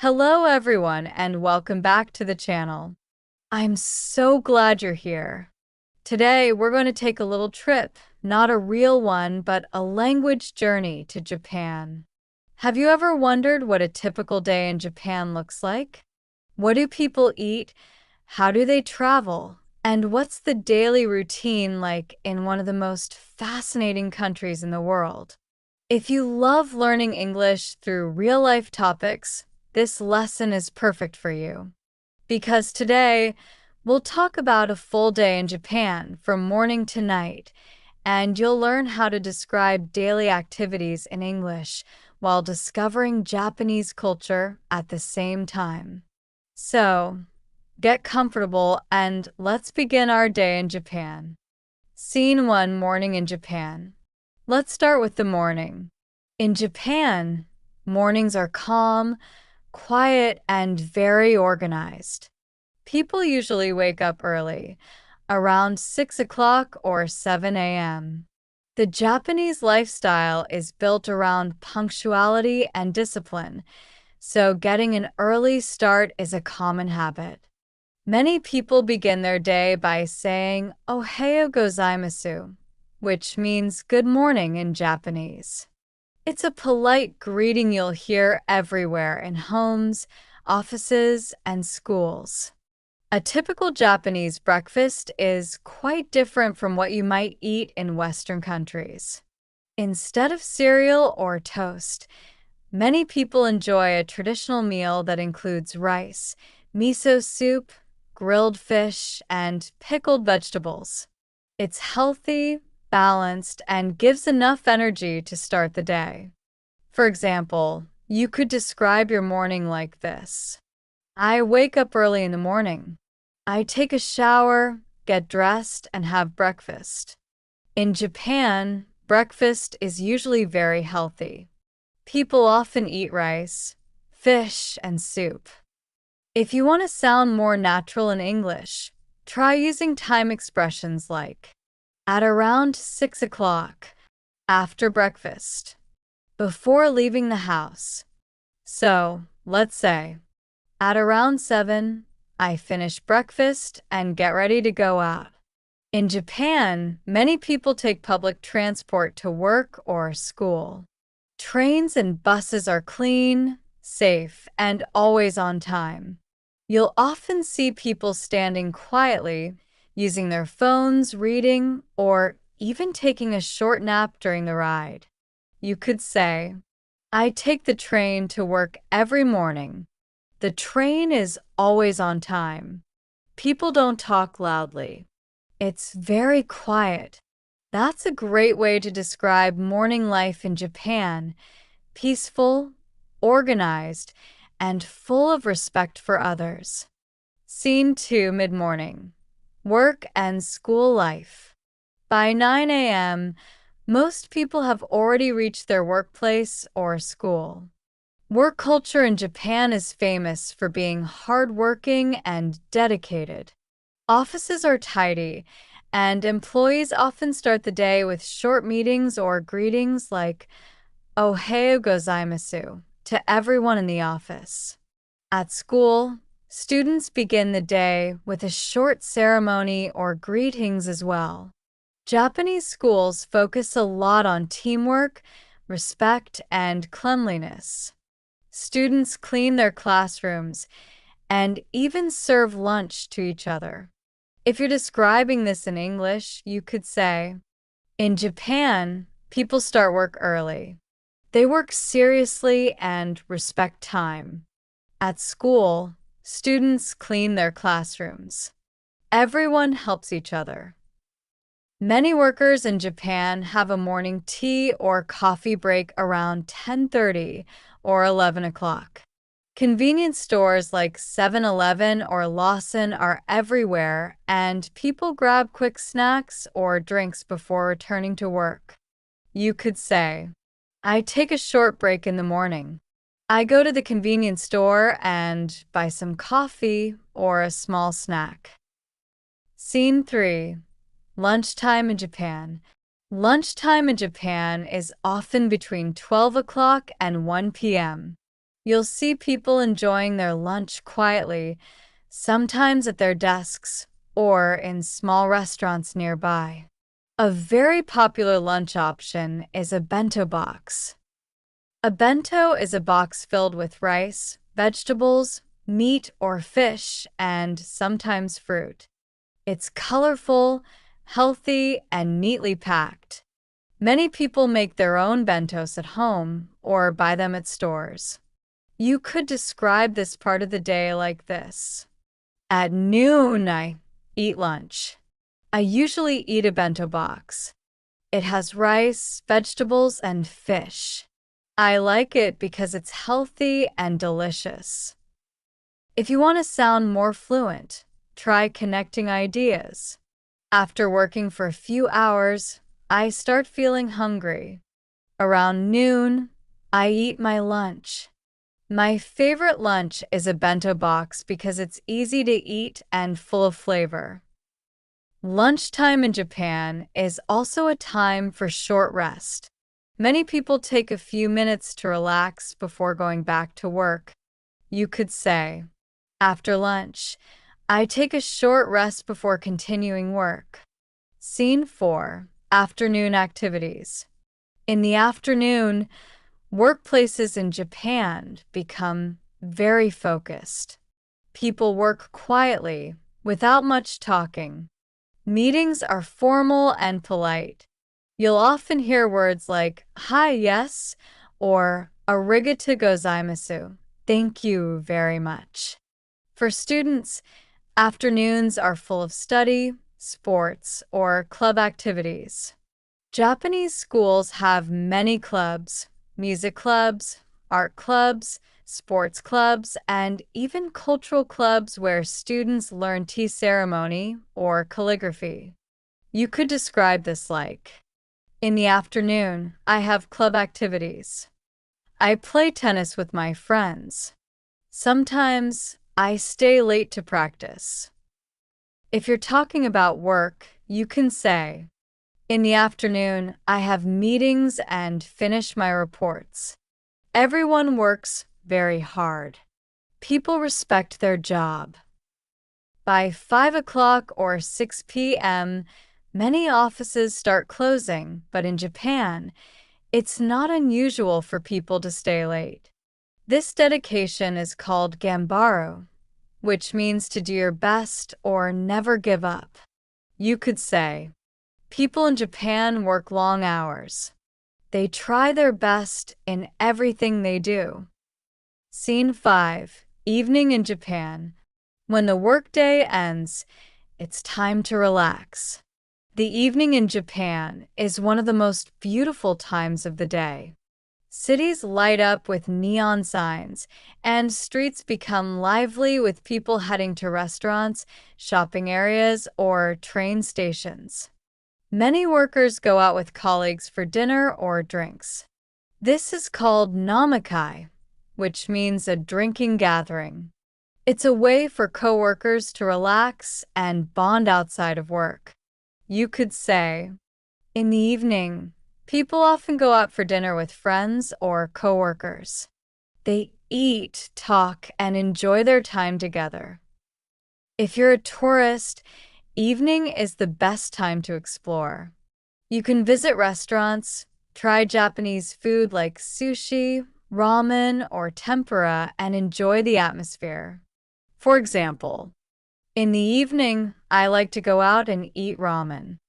Hello everyone and welcome back to the channel. I'm so glad you're here. Today we're going to take a little trip, not a real one, but a language journey to Japan. Have you ever wondered what a typical day in Japan looks like? What do people eat? How do they travel? And what's the daily routine like in one of the most fascinating countries in the world? If you love learning English through real-life topics, this lesson is perfect for you. Because today, we'll talk about a full day in Japan from morning to night, and you'll learn how to describe daily activities in English while discovering Japanese culture at the same time. So, get comfortable and let's begin our day in Japan. Scene 1: Morning in Japan. Let's start with the morning. In Japan, mornings are calm, quiet, and very organized. People usually wake up early, around 6 o'clock or 7 a.m. The Japanese lifestyle is built around punctuality and discipline, so getting an early start is a common habit. Many people begin their day by saying "Ohayo gozaimasu," which means good morning in Japanese. It's a polite greeting you'll hear everywhere in homes, offices, and schools. A typical Japanese breakfast is quite different from what you might eat in Western countries. Instead of cereal or toast, many people enjoy a traditional meal that includes rice, miso soup, grilled fish, and pickled vegetables. It's healthy, balanced, and gives enough energy to start the day. For example, you could describe your morning like this. I wake up early in the morning. I take a shower, get dressed, and have breakfast. In Japan, breakfast is usually very healthy. People often eat rice, fish, and soup. If you want to sound more natural in English, try using time expressions like at around 6 o'clock, after breakfast, before leaving the house. So, let's say, at around 7, I finish breakfast and get ready to go out. In Japan, many people take public transport to work or school. Trains and buses are clean, safe, and always on time. You'll often see people standing quietly, using their phones, reading, or even taking a short nap during the ride. You could say, I take the train to work every morning. The train is always on time. People don't talk loudly. It's very quiet. That's a great way to describe morning life in Japan: peaceful, organized, and full of respect for others. Scene 2: Mid-morning. Work and school life. By 9 a.m., most people have already reached their workplace or school. Work culture in Japan is famous for being hardworking and dedicated. Offices are tidy, and employees often start the day with short meetings or greetings like "Ohayo gozaimasu" to everyone in the office. At school, students begin the day with a short ceremony or greetings as well. Japanese schools focus a lot on teamwork, respect, and cleanliness. Students clean their classrooms and even serve lunch to each other. If you're describing this in English, you could say, in Japan, people start work early. They work seriously and respect time. At school, students clean their classrooms. Everyone helps each other. Many workers in Japan have a morning tea or coffee break around 10:30 or 11 o'clock. Convenience stores like 7-Eleven or Lawson are everywhere, and people grab quick snacks or drinks before returning to work. You could say, I take a short break in the morning. I go to the convenience store and buy some coffee or a small snack. Scene 3: Lunchtime in Japan. Lunchtime in Japan is often between 12 o'clock and 1 p.m. You'll see people enjoying their lunch quietly, sometimes at their desks or in small restaurants nearby. A very popular lunch option is a bento box. A bento is a box filled with rice, vegetables, meat or fish, and sometimes fruit. It's colorful, healthy, and neatly packed. Many people make their own bentos at home or buy them at stores. You could describe this part of the day like this. At noon, I eat lunch. I usually eat a bento box. It has rice, vegetables, and fish. I like it because it's healthy and delicious. If you want to sound more fluent, try connecting ideas. After working for a few hours, I start feeling hungry. Around noon, I eat my lunch. My favorite lunch is a bento box because it's easy to eat and full of flavor. Lunchtime in Japan is also a time for short rest. Many people take a few minutes to relax before going back to work. You could say, after lunch, I take a short rest before continuing work. Scene 4. Afternoon activities. In the afternoon, workplaces in Japan become very focused. People work quietly, without much talking. Meetings are formal and polite. You'll often hear words like, hi, yes, or arigato gozaimasu, thank you very much. For students, afternoons are full of study, sports, or club activities. Japanese schools have many clubs, music clubs, art clubs, sports clubs, and even cultural clubs where students learn tea ceremony or calligraphy. You could describe this like, in the afternoon, I have club activities. I play tennis with my friends. Sometimes I stay late to practice. If you're talking about work, you can say, in the afternoon, I have meetings and finish my reports. Everyone works very hard. People respect their job. By 5 o'clock or 6 p.m., many offices start closing, but in Japan, it's not unusual for people to stay late. This dedication is called gambaru, which means to do your best or never give up. You could say, people in Japan work long hours. They try their best in everything they do. Scene 5. Evening in Japan. When the workday ends, it's time to relax. The evening in Japan is one of the most beautiful times of the day. Cities light up with neon signs, and streets become lively with people heading to restaurants, shopping areas, or train stations. Many workers go out with colleagues for dinner or drinks. This is called namakai, which means a drinking gathering. It's a way for coworkers to relax and bond outside of work. You could say, in the evening, people often go out for dinner with friends or coworkers. They eat, talk, and enjoy their time together. If you're a tourist, evening is the best time to explore. You can visit restaurants, try Japanese food like sushi, ramen, or tempura, and enjoy the atmosphere. For example, in the evening, I like to go out and eat ramen.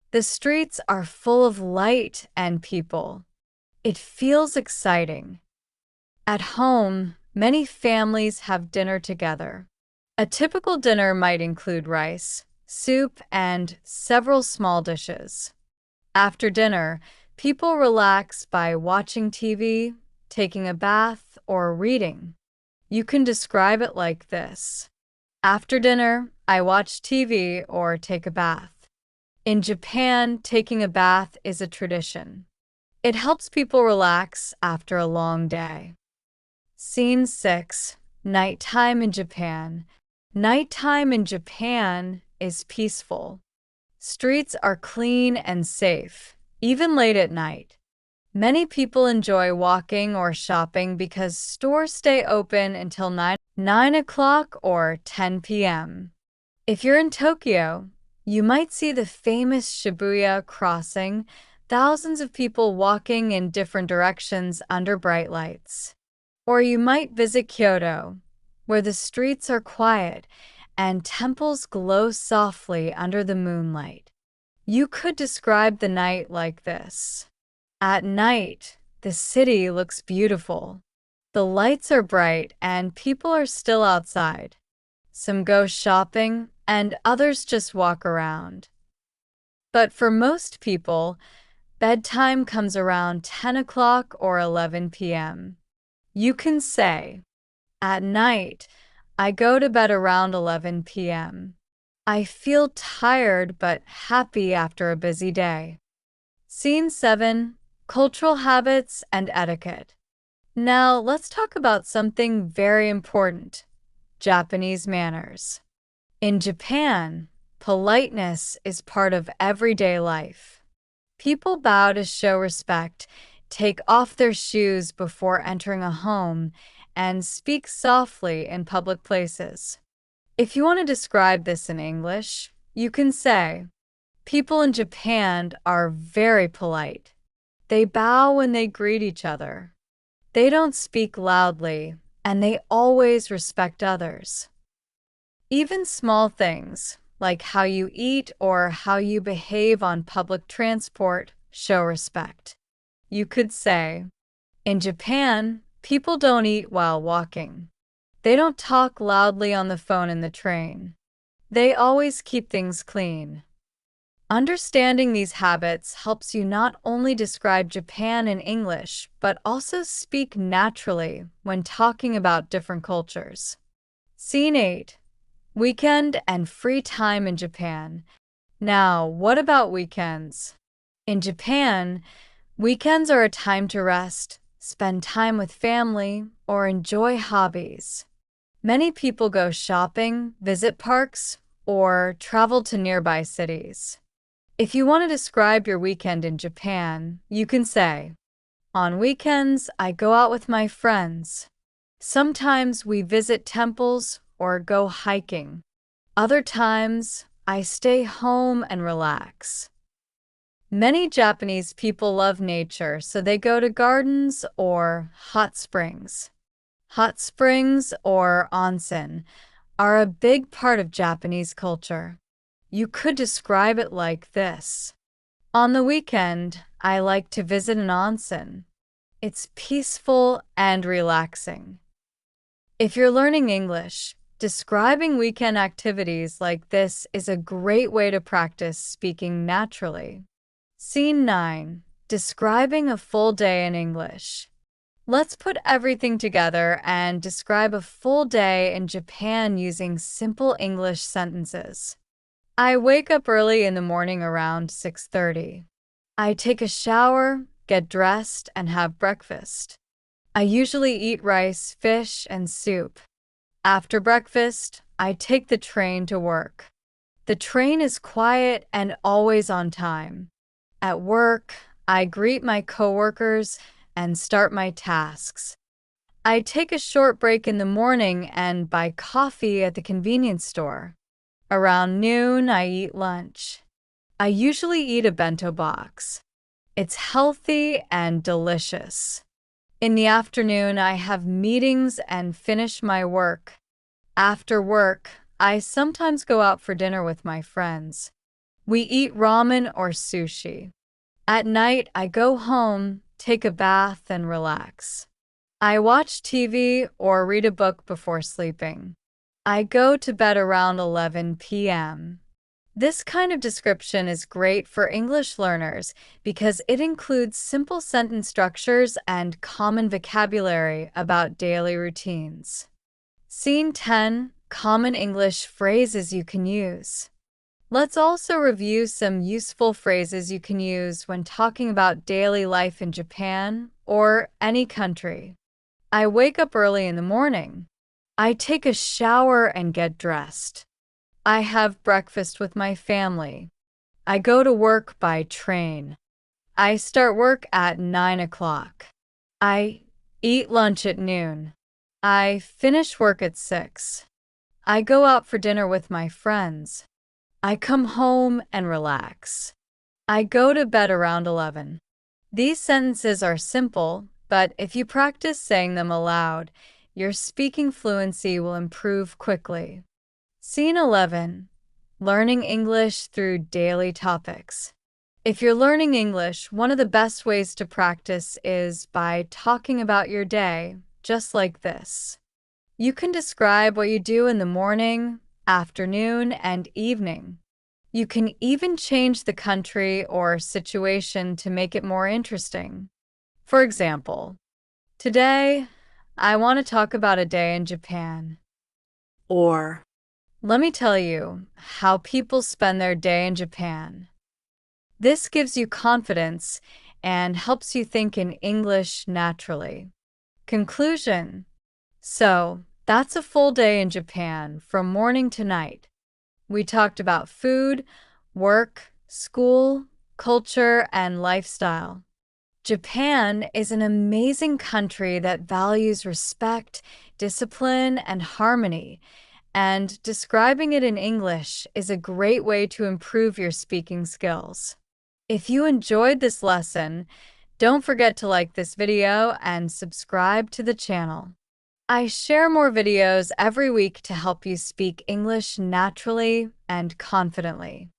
The streets are full of light and people. It feels exciting. At home, many families have dinner together. A typical dinner might include rice, soup, and several small dishes. After dinner, people relax by watching TV, taking a bath, or reading. You can describe it like this. After dinner, I watch TV or take a bath. In Japan, taking a bath is a tradition. It helps people relax after a long day. Scene 6. Nighttime in Japan. Nighttime in Japan is peaceful. Streets are clean and safe, even late at night. Many people enjoy walking or shopping because stores stay open until 9 o'clock or 10 p.m. If you're in Tokyo, you might see the famous Shibuya crossing, thousands of people walking in different directions under bright lights. Or you might visit Kyoto, where the streets are quiet and temples glow softly under the moonlight. You could describe the night like this. At night, the city looks beautiful. The lights are bright and people are still outside. Some go shopping and others just walk around. But for most people, bedtime comes around 10 o'clock or 11 p.m. You can say, "At night, I go to bed around 11 p.m. I feel tired but happy after a busy day." Scene 7. Cultural habits and etiquette. Now, let's talk about something very important: Japanese manners. In Japan, politeness is part of everyday life. People bow to show respect, take off their shoes before entering a home, and speak softly in public places. If you want to describe this in English, you can say, "People in Japan are very polite. They bow when they greet each other. They don't speak loudly, and they always respect others." Even small things, like how you eat or how you behave on public transport, show respect. You could say, "In Japan, people don't eat while walking. They don't talk loudly on the phone in the train. They always keep things clean." Understanding these habits helps you not only describe Japan in English, but also speak naturally when talking about different cultures. Scene 8. Weekend and free time in Japan. Now, what about weekends? In Japan, weekends are a time to rest, spend time with family, or enjoy hobbies. Many people go shopping, visit parks, or travel to nearby cities. If you want to describe your weekend in Japan, you can say, "On weekends, I go out with my friends. Sometimes we visit temples or go hiking. Other times, I stay home and relax." Many Japanese people love nature, so they go to gardens or hot springs. Hot springs or onsen are a big part of Japanese culture. You could describe it like this: "On the weekend, I like to visit an onsen. It's peaceful and relaxing." If you're learning English, describing weekend activities like this is a great way to practice speaking naturally. Scene 9. Describing a full day in English. Let's put everything together and describe a full day in Japan using simple English sentences. I wake up early in the morning around 6:30. I take a shower, get dressed, and have breakfast. I usually eat rice, fish, and soup. After breakfast, I take the train to work. The train is quiet and always on time. At work, I greet my coworkers and start my tasks. I take a short break in the morning and buy coffee at the convenience store. Around noon, I eat lunch. I usually eat a bento box. It's healthy and delicious. In the afternoon, I have meetings and finish my work. After work, I sometimes go out for dinner with my friends. We eat ramen or sushi. At night, I go home, take a bath, and relax. I watch TV or read a book before sleeping. I go to bed around 11 p.m. This kind of description is great for English learners because it includes simple sentence structures and common vocabulary about daily routines. Scene 10. Common English phrases you can use. Let's also review some useful phrases you can use when talking about daily life in Japan or any country. I wake up early in the morning. I take a shower and get dressed. I have breakfast with my family. I go to work by train. I start work at 9 o'clock. I eat lunch at noon. I finish work at 6. I go out for dinner with my friends. I come home and relax. I go to bed around 11. These sentences are simple, but if you practice saying them aloud, your speaking fluency will improve quickly. Scene 11. Learning English through daily topics. If you're learning English, one of the best ways to practice is by talking about your day, just like this. You can describe what you do in the morning, afternoon, and evening. You can even change the country or situation to make it more interesting. For example, today, I want to talk about a day in Japan. Or, Let me tell you how people spend their day in Japan. This gives you confidence and helps you think in English naturally. Conclusion. So, that's a full day in Japan from morning to night. We talked about food, work, school, culture, and lifestyle. Japan is an amazing country that values respect, discipline, and harmony, and describing it in English is a great way to improve your speaking skills. If you enjoyed this lesson, don't forget to like this video and subscribe to the channel. I share more videos every week to help you speak English naturally and confidently.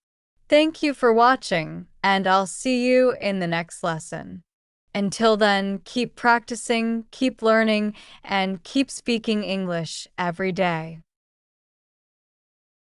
Thank you for watching, and I'll see you in the next lesson. Until then, keep practicing, keep learning, and keep speaking English every day.